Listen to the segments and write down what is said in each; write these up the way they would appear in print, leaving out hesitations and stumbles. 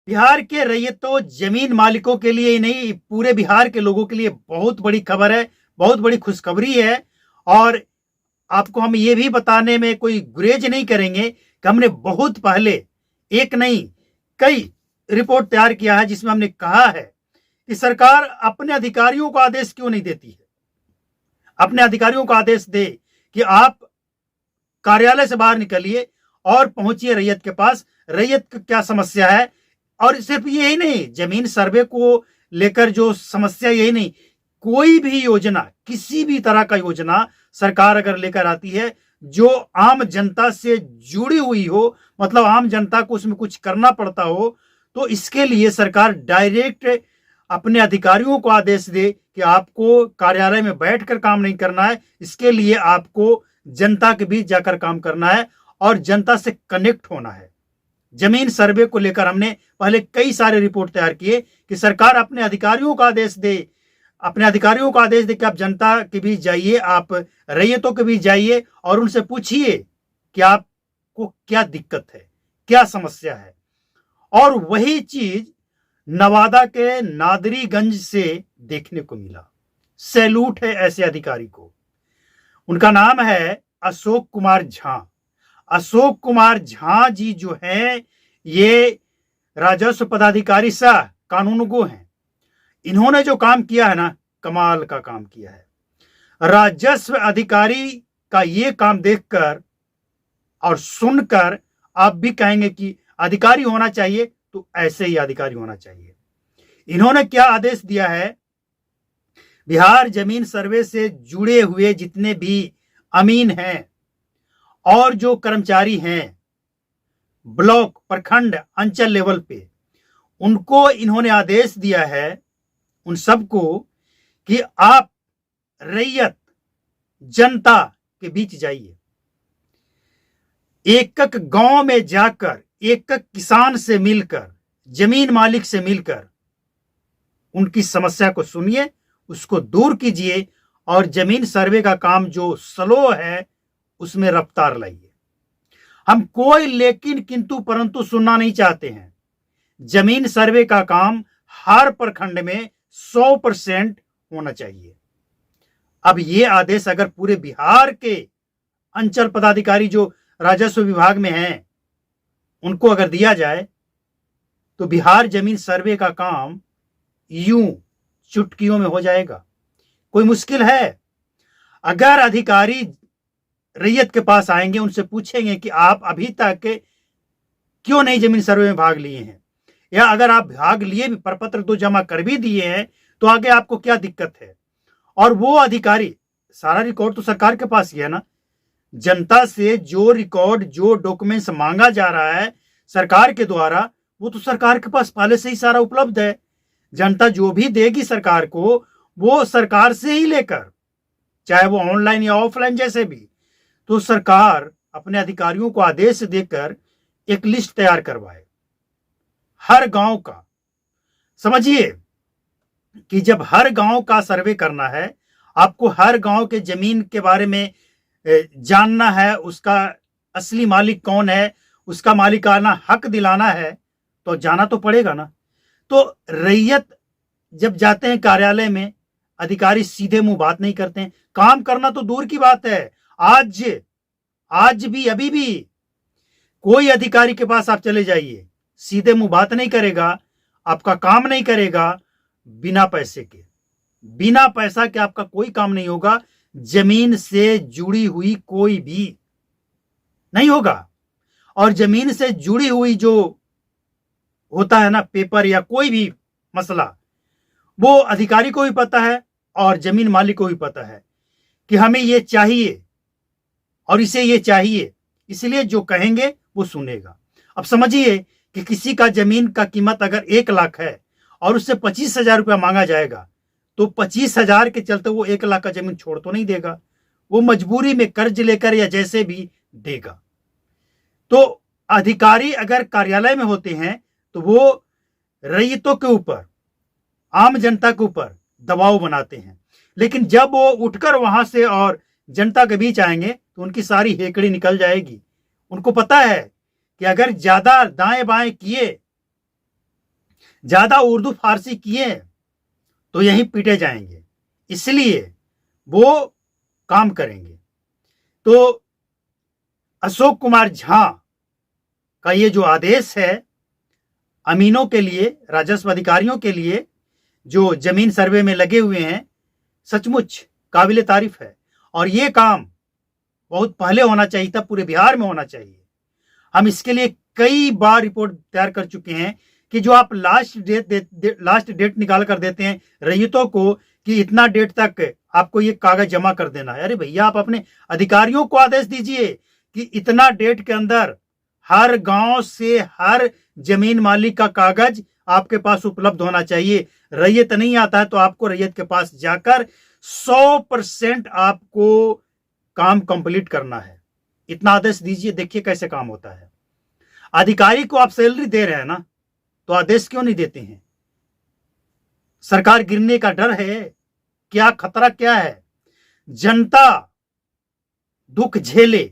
बिहार के रैयतों जमीन मालिकों के लिए ही नहीं, पूरे बिहार के लोगों के लिए बहुत बड़ी खबर है, बहुत बड़ी खुशखबरी है। और आपको हम ये भी बताने में कोई गुरेज नहीं करेंगे कि हमने बहुत पहले एक नहीं कई रिपोर्ट तैयार किया है, जिसमें हमने कहा है कि सरकार अपने अधिकारियों को आदेश क्यों नहीं देती है। अपने अधिकारियों को आदेश दे कि आप कार्यालय से बाहर निकलिए और पहुंचिए रैयत के पास, रैयत की क्या समस्या है। और सिर्फ यही नहीं, जमीन सर्वे को लेकर जो समस्या, यही नहीं, कोई भी योजना, किसी भी तरह का योजना सरकार अगर लेकर आती है जो आम जनता से जुड़ी हुई हो, मतलब आम जनता को उसमें कुछ करना पड़ता हो, तो इसके लिए सरकार डायरेक्ट अपने अधिकारियों को आदेश दे कि आपको कार्यालय में बैठकर काम नहीं करना है, इसके लिए आपको जनता के बीच जाकर काम करना है और जनता से कनेक्ट होना है। जमीन सर्वे को लेकर हमने पहले कई सारे रिपोर्ट तैयार किए कि सरकार अपने अधिकारियों को आदेश दे, अपने अधिकारियों को आदेश दे कि आप जनता के बीच जाइए, आप रैयतों के बीच जाइए और उनसे पूछिए कि आपको क्या दिक्कत है, क्या समस्या है। और वही चीज नवादा के नादरीगंज से देखने को मिला। सैल्यूट है ऐसे अधिकारी को। उनका नाम है अशोक कुमार झा। अशोक कुमार झा जी जो हैं, ये राजस्व पदाधिकारी सह कानूनगो हैं। इन्होंने जो काम किया है ना, कमाल का काम किया है। राजस्व अधिकारी का ये काम देखकर और सुनकर आप भी कहेंगे कि अधिकारी होना चाहिए तो ऐसे ही अधिकारी होना चाहिए। इन्होंने क्या आदेश दिया है, बिहार जमीन सर्वे से जुड़े हुए जितने भी अमीन हैं और जो कर्मचारी हैं ब्लॉक, प्रखंड, अंचल लेवल पे, उनको इन्होंने आदेश दिया है, उन सबको, कि आप रैयत, जनता के बीच जाइए, एक एक गांव में जाकर एक एक किसान से मिलकर, जमीन मालिक से मिलकर उनकी समस्या को सुनिए, उसको दूर कीजिए और जमीन सर्वे का काम जो स्लो है उसमें रफ्तार लाइए। हम कोई लेकिन किंतु परंतु सुनना नहीं चाहते हैं। जमीन सर्वे का काम हर प्रखंड में 100% होना चाहिए। अब ये आदेश अगर पूरे बिहार के अंचल पदाधिकारी जो राजस्व विभाग में हैं उनको अगर दिया जाए तो बिहार जमीन सर्वे का काम यूं चुटकियों में हो जाएगा। कोई मुश्किल है? अगर अधिकारी रैयत के पास आएंगे, उनसे पूछेंगे कि आप अभी तक क्यों नहीं जमीन सर्वे में भाग लिए हैं, या अगर आप भाग लिए भी, प्रपत्र तो जमा कर भी दिए हैं, तो आगे आपको क्या दिक्कत है। और वो अधिकारी, सारा रिकॉर्ड तो सरकार के पास ही है ना। जनता से जो रिकॉर्ड, जो डॉक्यूमेंट्स मांगा जा रहा है सरकार के द्वारा, वो तो सरकार के पास पहले से ही सारा उपलब्ध है। जनता जो भी देगी सरकार को, वो सरकार से ही लेकर, चाहे वो ऑनलाइन या ऑफलाइन जैसे भी, तो सरकार अपने अधिकारियों को आदेश देकर एक लिस्ट तैयार करवाए हर गांव का। समझिए कि जब हर गांव का सर्वे करना है, आपको हर गांव के जमीन के बारे में जानना है, उसका असली मालिक कौन है, उसका मालिकाना हक दिलाना है, तो जाना तो पड़ेगा ना। तो रैयत जब जाते हैं कार्यालय में, अधिकारी सीधे मुंह बात नहीं करते हैं। काम करना तो दूर की बात है, आज भी, अभी भी कोई अधिकारी के पास आप चले जाइए, सीधे मुंह बात नहीं करेगा, आपका काम नहीं करेगा। बिना पैसे के, बिना पैसा के आपका कोई काम नहीं होगा। जमीन से जुड़ी हुई कोई भी नहीं होगा। और जमीन से जुड़ी हुई जो होता है ना, पेपर या कोई भी मसला, वो अधिकारी को भी पता है और जमीन मालिक को भी पता है कि हमें ये चाहिए और इसे ये चाहिए, इसलिए जो कहेंगे वो सुनेगा। अब समझिए कि किसी का जमीन का कीमत अगर 1 लाख है और उससे 25,000 रुपया मांगा जाएगा, तो 25,000 के चलते वो 1 लाख का जमीन छोड़ तो नहीं देगा, वो मजबूरी में कर्ज लेकर या जैसे भी देगा। तो अधिकारी अगर कार्यालय में होते हैं तो वो रैयतों के ऊपर, आम जनता के ऊपर दबाव बनाते हैं। लेकिन जब वो उठकर वहां से और जनता के बीच आएंगे तो उनकी सारी हेकड़ी निकल जाएगी। उनको पता है कि अगर ज्यादा दाएं बाएं किए ज्यादा उर्दू फारसी किए तो यहीं पीटे जाएंगे, इसलिए वो काम करेंगे। तो अशोक कुमार झा का ये जो आदेश है अमीनों के लिए, राजस्व अधिकारियों के लिए जो जमीन सर्वे में लगे हुए हैं, सचमुच काबिले तारीफ है। और ये काम बहुत पहले होना चाहिए था, पूरे बिहार में होना चाहिए। हम इसके लिए कई बार रिपोर्ट तैयार कर चुके हैं कि जो आप लास्ट डेट निकाल कर देते हैं रैयतों को कि इतना डेट तक आपको ये कागज जमा कर देना है। अरे भैया, आप अपने अधिकारियों को आदेश दीजिए कि इतना डेट के अंदर हर गांव से हर जमीन मालिक का कागज आपके पास उपलब्ध होना चाहिए। रैयत नहीं आता है तो आपको रैयत के पास जाकर 100% आपको काम कंप्लीट करना है। इतना आदेश दीजिए, देखिए कैसे काम होता है। अधिकारी को आप सैलरी दे रहे हैं ना, तो आदेश क्यों नहीं देते हैं? सरकार गिरने का डर है क्या? खतरा क्या है? जनता दुख झेले,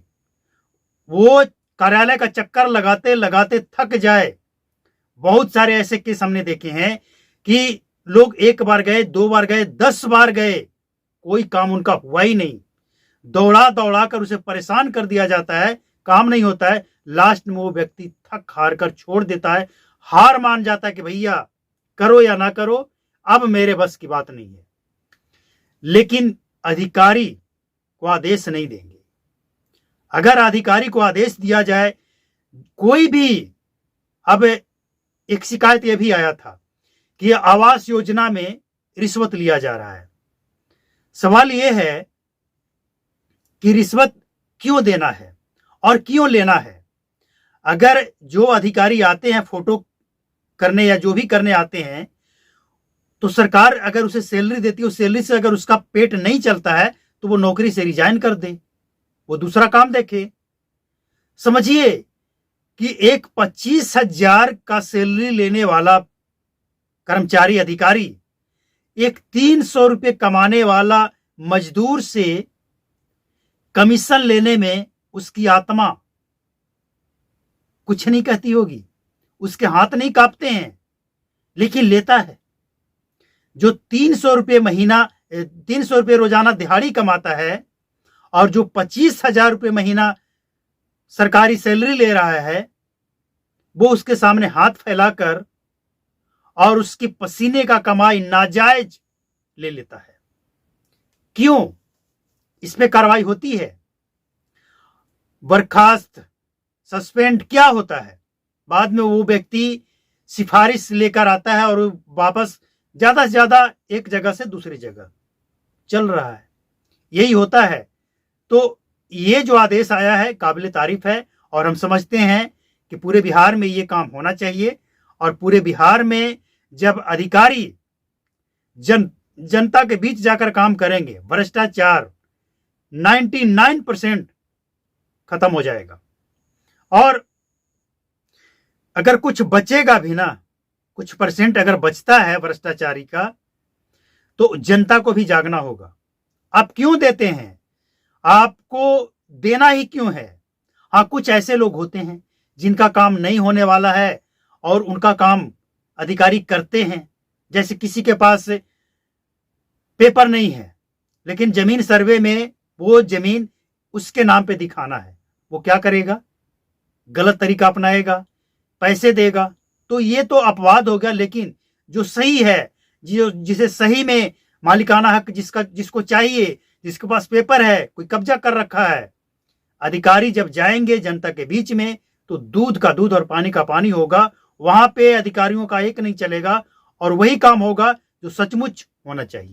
वो कार्यालय का चक्कर लगाते लगाते थक जाए। बहुत सारे ऐसे केस हमने देखे हैं कि लोग एक बार गए, 2 बार गए, 10 बार गए, कोई काम उनका हुआ ही नहीं। दौड़ा दौड़ा कर उसे परेशान कर दिया जाता है, काम नहीं होता है। लास्ट में वो व्यक्ति थक हार कर छोड़ देता है, हार मान जाता है कि भैया करो या ना करो, अब मेरे बस की बात नहीं है। लेकिन अधिकारी को आदेश नहीं देंगे। अगर अधिकारी को आदेश दिया जाए, कोई भी, अब एक शिकायत यह भी आया था कि आवास योजना में रिश्वत लिया जा रहा है। सवाल यह है कि रिश्वत क्यों देना है और क्यों लेना है? अगर जो अधिकारी आते हैं फोटो करने या जो भी करने आते हैं, तो सरकार अगर उसे सैलरी देती है, उस सैलरी से अगर उसका पेट नहीं चलता है तो वो नौकरी से रिजाइन कर दे, वो दूसरा काम देखे। समझिए कि एक 25,000 का सैलरी लेने वाला कर्मचारी अधिकारी एक 300 रुपये कमाने वाला मजदूर से कमीशन लेने में उसकी आत्मा कुछ नहीं कहती होगी, उसके हाथ नहीं कांपते हैं, लेकिन लेता है। जो 300 रुपये महीना, 300 रुपये रोजाना दिहाड़ी कमाता है और जो 25,000 रुपये महीना सरकारी सैलरी ले रहा है, वो उसके सामने हाथ फैलाकर और उसकी पसीने का कमाई नाजायज ले लेता है। क्यों? इस पे कार्रवाई होती है? बर्खास्त, सस्पेंड क्या होता है? बाद में वो व्यक्ति सिफारिश लेकर आता है और वापस ज्यादा से ज्यादा एक जगह से दूसरी जगह चल रहा है, यही होता है। तो ये जो आदेश आया है काबिले तारीफ है और हम समझते हैं कि पूरे बिहार में ये काम होना चाहिए। और पूरे बिहार में जब अधिकारी जनता के बीच जाकर काम करेंगे, भ्रष्टाचार 99% खत्म हो जाएगा। और अगर कुछ बचेगा भी ना, कुछ परसेंट अगर बचता है भ्रष्टाचारी का, तो जनता को भी जागना होगा। आप क्यों देते हैं? आपको देना ही क्यों है? हाँ, कुछ ऐसे लोग होते हैं जिनका काम नहीं होने वाला है और उनका काम अधिकारी करते हैं। जैसे किसी के पास पेपर नहीं है लेकिन जमीन सर्वे में वो जमीन उसके नाम पे दिखाना है, वो क्या करेगा? गलत तरीका अपनाएगा, पैसे देगा। तो ये तो अपवाद हो गया। लेकिन जो सही है, जिसे सही में मालिकाना हक जिसको चाहिए, जिसके पास पेपर है, कोई कब्जा कर रखा है, अधिकारी जब जाएंगे जनता के बीच में तो दूध का दूध और पानी का पानी होगा। वहां पे अधिकारियों का एक नहीं चलेगा और वही काम होगा जो सचमुच होना चाहिए।